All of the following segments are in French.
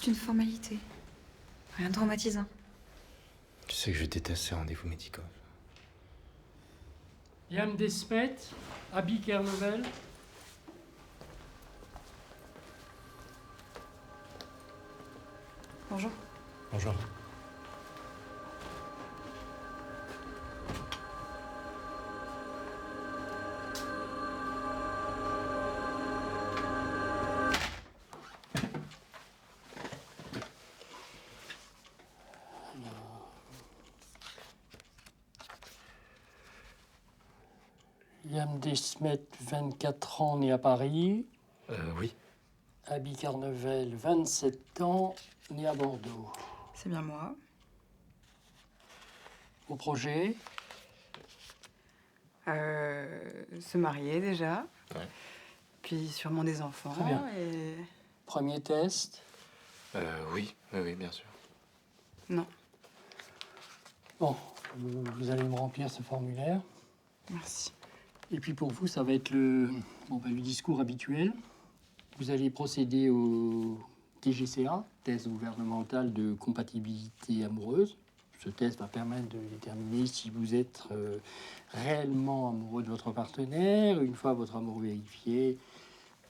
juste une formalité. Rien de traumatisant. Tu sais que je déteste ces rendez-vous médicaux. Liam Desmet, Abby Kernovel. Bonjour. Bonjour. Liam Desmet, 24 ans, né à Paris. Oui. Abby Kernovel, 27 ans, né à Bordeaux. C'est bien moi. Au projet? Se marier déjà. Ouais. Puis sûrement des enfants. Très bien. Et... Premier test? Oui, bien sûr. Non. Bon, vous allez me remplir ce formulaire. Merci. Et puis pour vous, ça va être le discours habituel. Vous allez procéder au TGCA, test gouvernemental de compatibilité amoureuse. Ce test va permettre de déterminer si vous êtes réellement amoureux de votre partenaire. Une fois votre amour vérifié,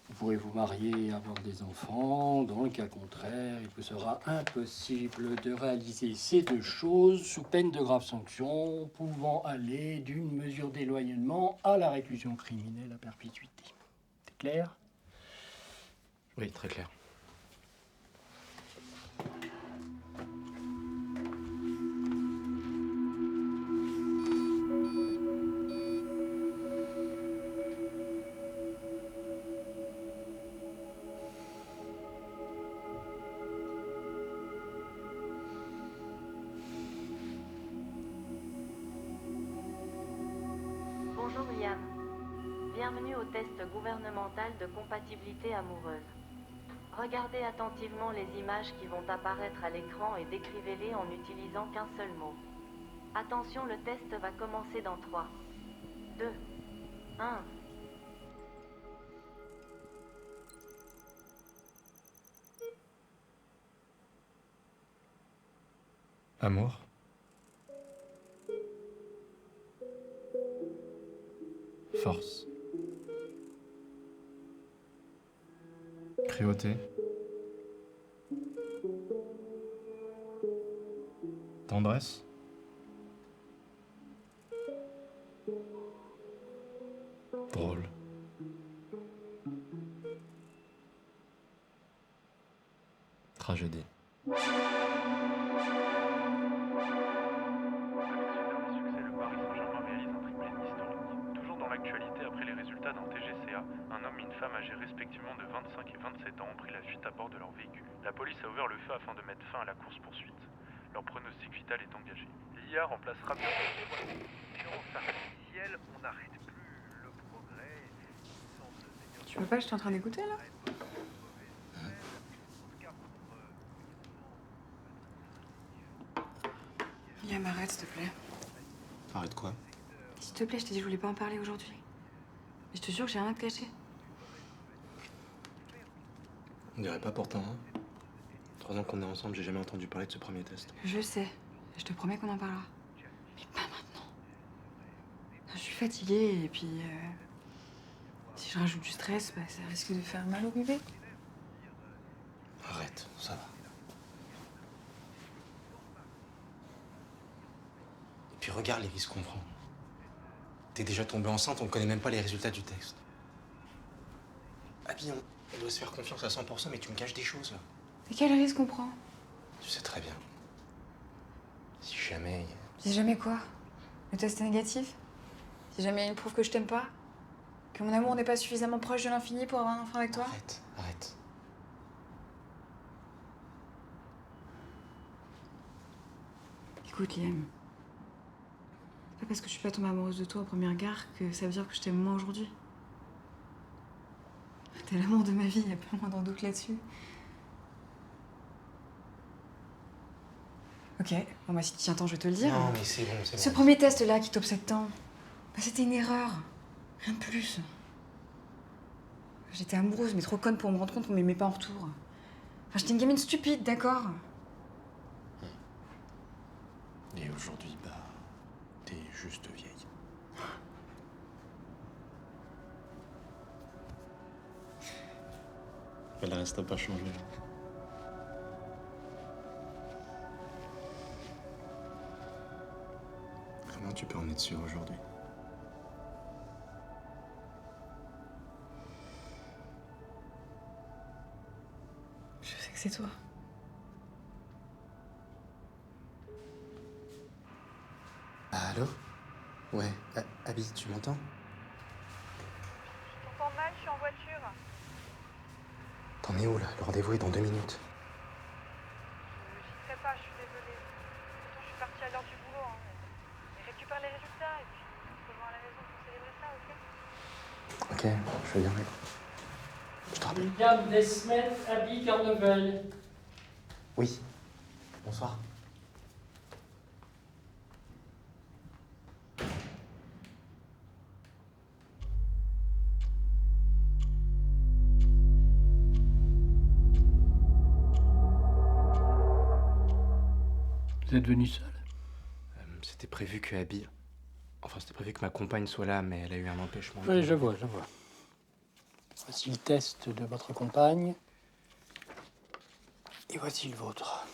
vous pourrez vous marier et avoir des enfants. Dans le cas contraire, il vous sera impossible de réaliser ces deux choses sous peine de graves sanctions, pouvant aller d'une mesure d'éloignement à la réclusion criminelle à perpétuité. C'est clair? Oui, très clair. Bonjour Liam. Bienvenue au test gouvernemental de compatibilité amoureuse. Regardez attentivement les images qui vont apparaître à l'écran et décrivez-les en n'utilisant qu'un seul mot. Attention, le test va commencer dans 3, 2, 1. Amour. Force. Cruauté. Tendresse. Drôle. Tragédie. Succès, le Paris Saint-Germain réalise un triplé historique. Toujours dans l'actualité, après les résultats d'un TGCA, un homme et une femme âgés respectivement de 25 et 27 ans ont pris la fuite à bord de leur véhicule. La police a ouvert le feu afin de mettre fin à la course-poursuite. Leur pronostic vital est engagé. L'IA remplacera bientôt. Silence artificielle, on n'arrête plus le progrès. Tu veux pas, je suis en train d'écouter là? Liam, arrête, s'il te plaît. Arrête quoi? S'il te plaît, je t'ai dit que je voulais pas en parler aujourd'hui. Mais je te jure que j'ai rien à te cacher. On dirait pas pourtant, hein. 3 ans qu'on est ensemble, j'ai jamais entendu parler de ce premier test. Je sais. Je te promets qu'on en parlera. Mais pas maintenant. Je suis fatiguée et puis... si je rajoute du stress, bah, ça risque de faire mal au bébé. Arrête, ça va. Et puis regarde les risques qu'on prend. T'es déjà tombée enceinte, on connaît même pas les résultats du test. Abby, on doit se faire confiance à 100%, mais tu me caches des choses là. Et quel risque on prend? Tu sais très bien. Si jamais... Si jamais quoi? Le test est négatif? Si jamais il prouve que je t'aime pas? Que mon amour n'est pas suffisamment proche de l'infini pour avoir un enfant avec toi? Arrête. Écoute, Liam. C'est pas parce que je suis pas tombée amoureuse de toi au premier regard que ça veut dire que je t'aime moins aujourd'hui. T'es l'amour de ma vie, y a pas le moindre doute là-dessus. Ok, bon bah si tu tiens tant, je vais te le dire. Non, mais c'est bon, Ce premier test-là qui t'obsède tant, bah, c'était une erreur. Rien de plus. J'étais amoureuse, mais trop conne pour me rendre compte qu'on m'aimait pas en retour. Enfin, j'étais une gamine stupide, d'accord? Et aujourd'hui, bah, t'es juste vieille. Le reste n'a pas changé. Comment tu peux en être sûr aujourd'hui? Je sais que c'est toi. Allô? Ouais, Abby, tu m'entends? Je t'entends mal, je suis en voiture. T'en es où là? Le rendez-vous est dans 2 minutes. J'y serai pas, je suis désolée. Pourtant, je suis partie à l'heure du boulot. Hein. Mais récupère les résultats et puis on se rejoint à la maison pour célébrer ça, ok? Ok, je viendrai. Je te rappelle. William Desmet, Abby Carneval. Oui. Bonsoir. Vous êtes venu seul? C'était prévu que Abby... Enfin, c'était prévu que ma compagne soit là, mais elle a eu un empêchement. Oui, je vois. Voici le test de votre compagne. Et voici le vôtre.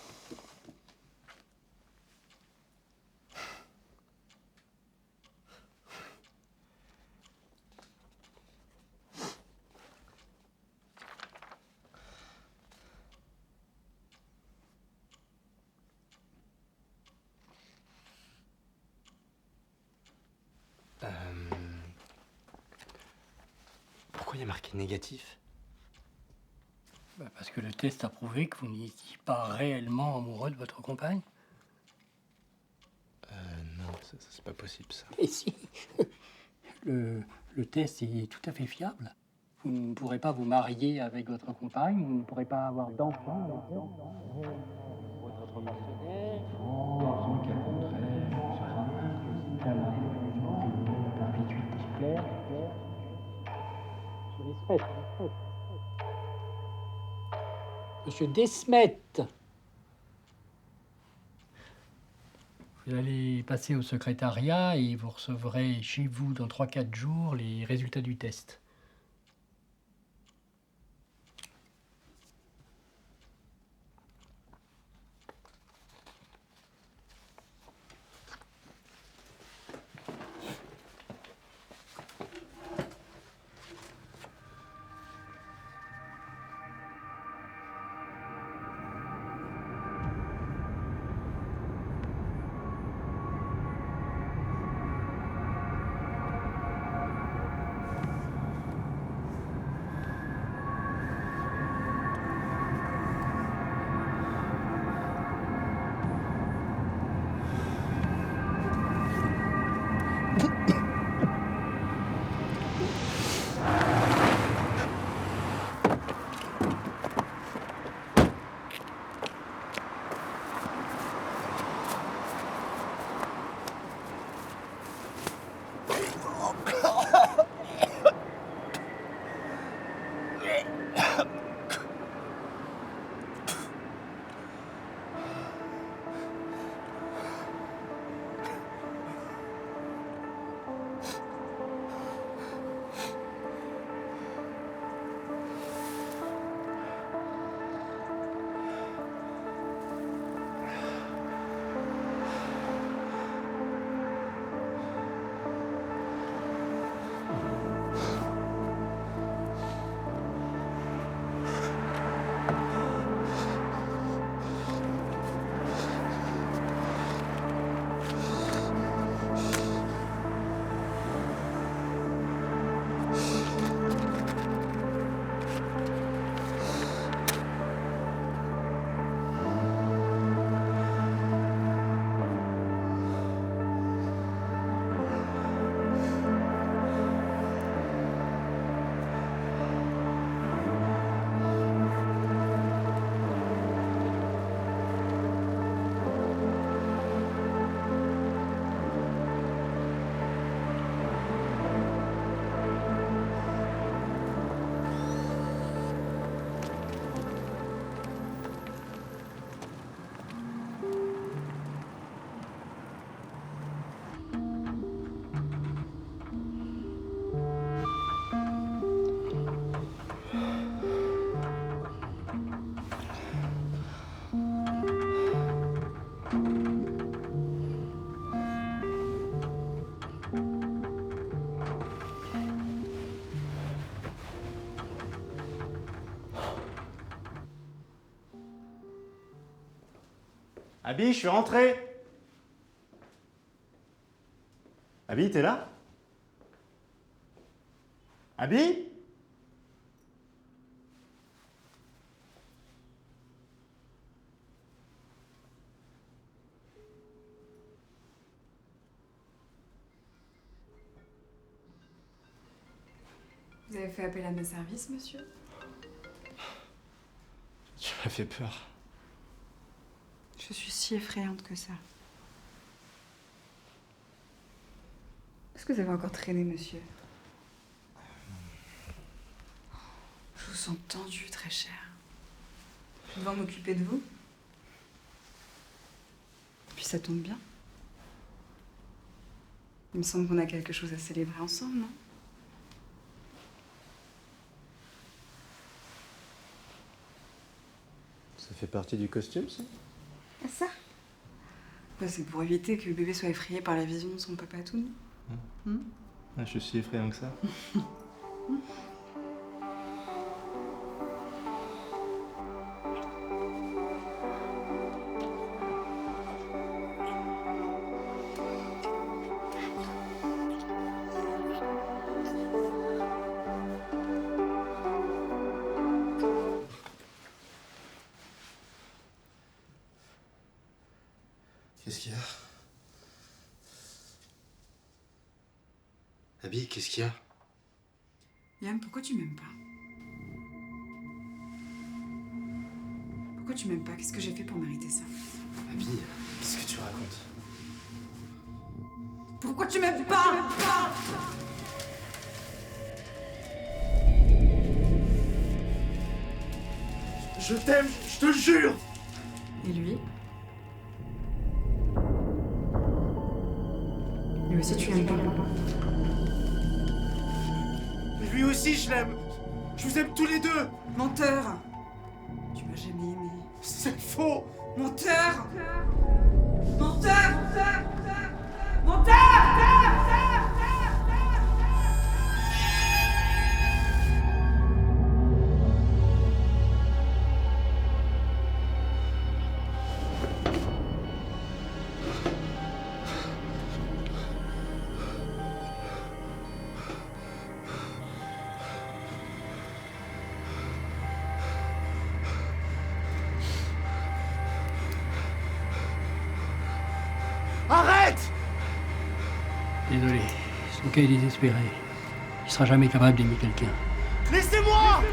Pourquoi il y a marqué négatif? Parce que le test a prouvé que vous n'étiez pas réellement amoureux de votre compagne. Non, ça c'est pas possible, ça. Et si, le test est tout à fait fiable. Vous ne pourrez pas vous marier avec votre compagne, vous ne pourrez pas avoir d'enfant avec elle. Votre partenaire, dans ce cas contraire, vous serez malheureusement privé de la perpétuité. Claire. Monsieur Desmet. Vous allez passer au secrétariat et vous recevrez chez vous dans 3-4 jours les résultats du test. Abby, je suis rentré. Abby, t'es là? Abby? Vous avez fait appel à mes services, monsieur? Tu m'as fait peur. Je suis si effrayante que ça. Est-ce que vous avez encore traîné, monsieur? Je vous sens tendu, très cher. Je vais devoir m'occuper de vous. Puis ça tombe bien. Il me semble qu'on a quelque chose à célébrer ensemble, non? Ça fait partie du costume, ça? Ah, ça? Bah, c'est pour éviter que le bébé soit effrayé par la vision de son papa tout nu. Ah, je suis effrayant que ça. Qu'est-ce qu'il y a? Abby, qu'est-ce qu'il y a? Yann, pourquoi tu m'aimes pas? Pourquoi tu m'aimes pas? Qu'est-ce que j'ai fait pour mériter ça? Abby, qu'est-ce que tu racontes? Pourquoi tu m'aimes pas? Je t'aime, je te jure! Et lui? Lui aussi, tu l'aimes pas? Mais lui aussi, je l'aime! Je vous aime tous les deux! Menteur! Tu m'as jamais aimé. C'est faux! Menteur! Menteur! Menteur! Arrête! Désolé, son cas est désespéré. Il sera jamais capable d'aimer quelqu'un. Laissez-moi!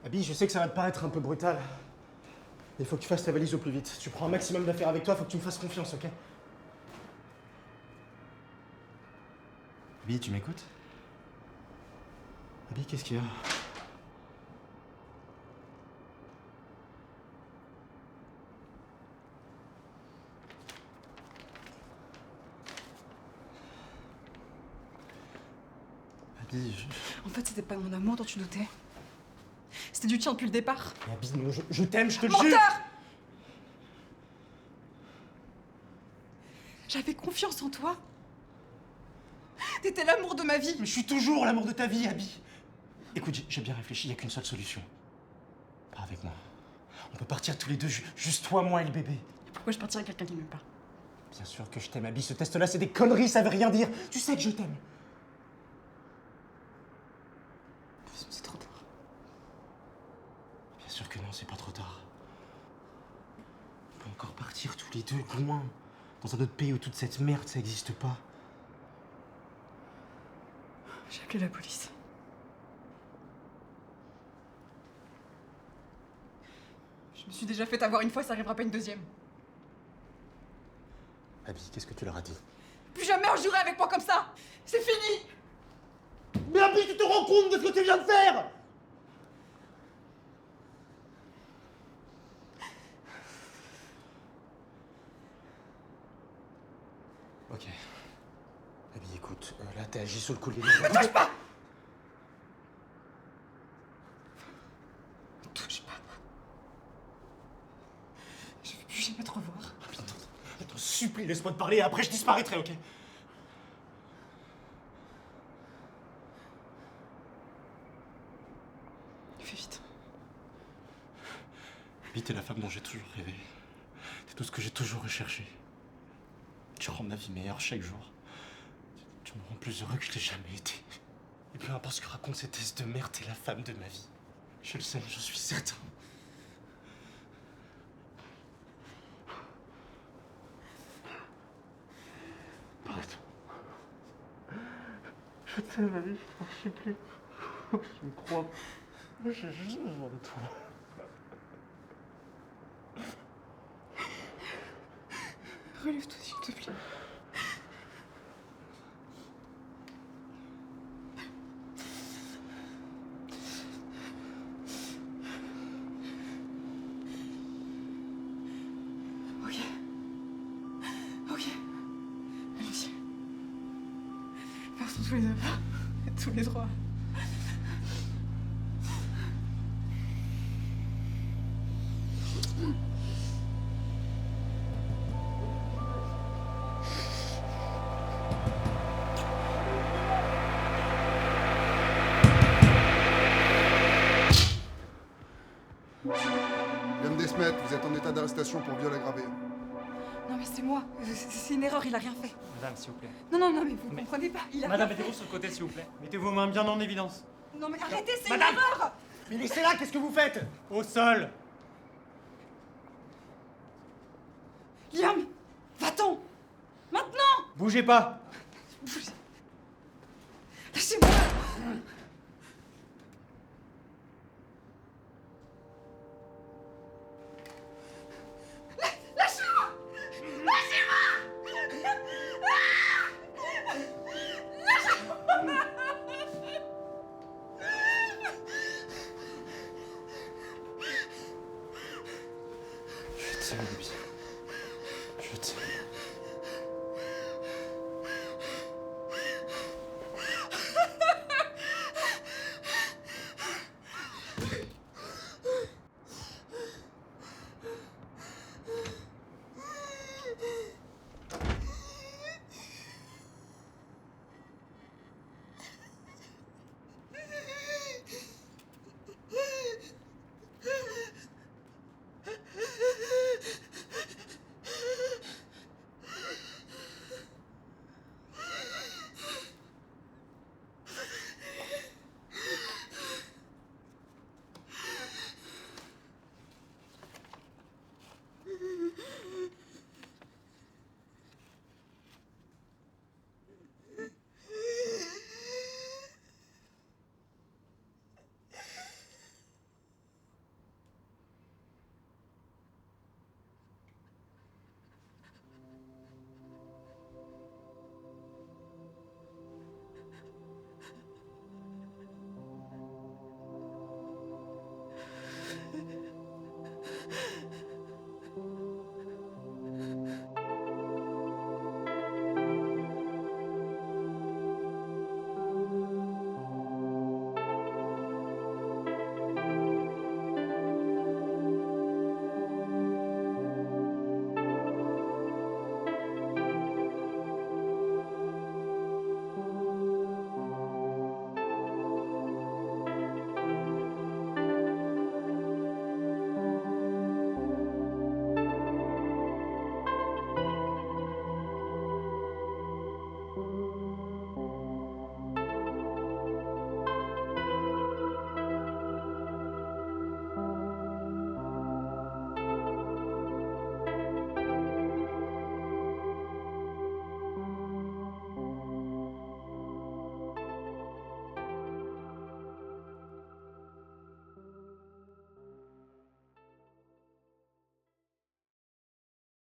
Abby, je sais que ça va te paraître un peu brutal. Il faut que tu fasses ta valise au plus vite. Tu prends un maximum d'affaires avec toi, faut que tu me fasses confiance, ok? Abby, tu m'écoutes? Abby, qu'est-ce qu'il y a? Abby, En fait, c'était pas mon amour dont tu doutais. C'était du tien depuis le départ. Mais Abby, non, je t'aime, je te le jure! Menteur! J'avais confiance en toi. T'étais l'amour de ma vie. Mais je suis toujours l'amour de ta vie, Abby! Écoute, j'ai bien réfléchi, il n'y a qu'une seule solution. Pas avec moi. On peut partir tous les deux, juste toi, moi et le bébé. Pourquoi je partirais avec quelqu'un qui m'aime pas? Bien sûr que je t'aime, Abby. Ce test-là, c'est des conneries, ça veut rien dire. Tu sais que je t'aime. C'est trop tard. Bien sûr que non, c'est pas trop tard. On peut encore partir tous les deux, loin. Dans un autre pays où toute cette merde, ça n'existe pas. J'ai appelé la police. Je me suis déjà fait avoir une fois, ça arrivera pas une deuxième. Abby, qu'est-ce que tu leur as dit? Plus jamais en jurer avec moi comme ça. C'est fini. Mais Abby, tu te rends compte de ce que tu viens de faire? Ok. Abby, écoute, là, t'as agi sous le coup de Me touche pas. Me touche pas. Je veux plus jamais te revoir. Abby, attends, supplie, laisse-moi te parler et après je disparaîtrai, ok? Fais vite. Abby, t'es la femme dont j'ai toujours rêvé. T'es tout ce que j'ai toujours recherché. Tu rends ma vie meilleure chaque jour. Tu me rends plus heureux que je l'ai jamais été. Et peu importe ce que racontent ces tests de merde, t'es la femme de ma vie. Je le sais, j'en suis certain. Pardon. Je t'aime, ma vie, je sais plus. Tu me crois. J'ai juste besoin de toi. Relève-toi s'il te plaît. Ok. Ok. Allons-y. Partons tous les deux. Tous les trois. Madame Desmet, vous êtes en état d'arrestation pour viol aggravé. Non mais c'est moi. C'est une erreur, il a rien fait. Madame, s'il vous plaît. Non, mais vous comprenez pas. Il a Madame, rien fait. mettez-vous sur le côté, s'il vous plaît. Mettez vos mains bien en évidence. Non mais arrêtez, c'est une Madame erreur. Mais laissez-la, qu'est-ce que vous faites? Au sol. Liam, va-t'en. Maintenant. Bougez pas. Lâchez-moi. Je t'aime, Abby.